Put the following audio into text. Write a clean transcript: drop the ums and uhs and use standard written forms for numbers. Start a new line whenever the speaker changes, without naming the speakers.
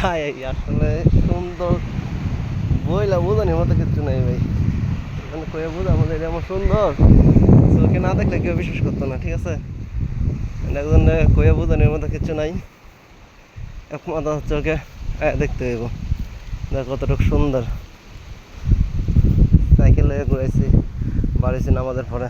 ভাই আসলে সুন্দর বইলা বোঝানোর মতো কিছু নাই ভাই। এখানে কয়ে বোঝা আমাদের এটা আমার সুন্দর, চোখে না দেখলে কেউ বিশ্বাস করতো না, ঠিক আছে। একজন কয়ে বোঝানোর মতো কিছু নাই, একমাত্র হচ্ছে ওকে দেখতে হইব। দেখ কতটুকু সুন্দর। সাইকেলে ঘুরাইছি বাড়িছি নামাজের পরে।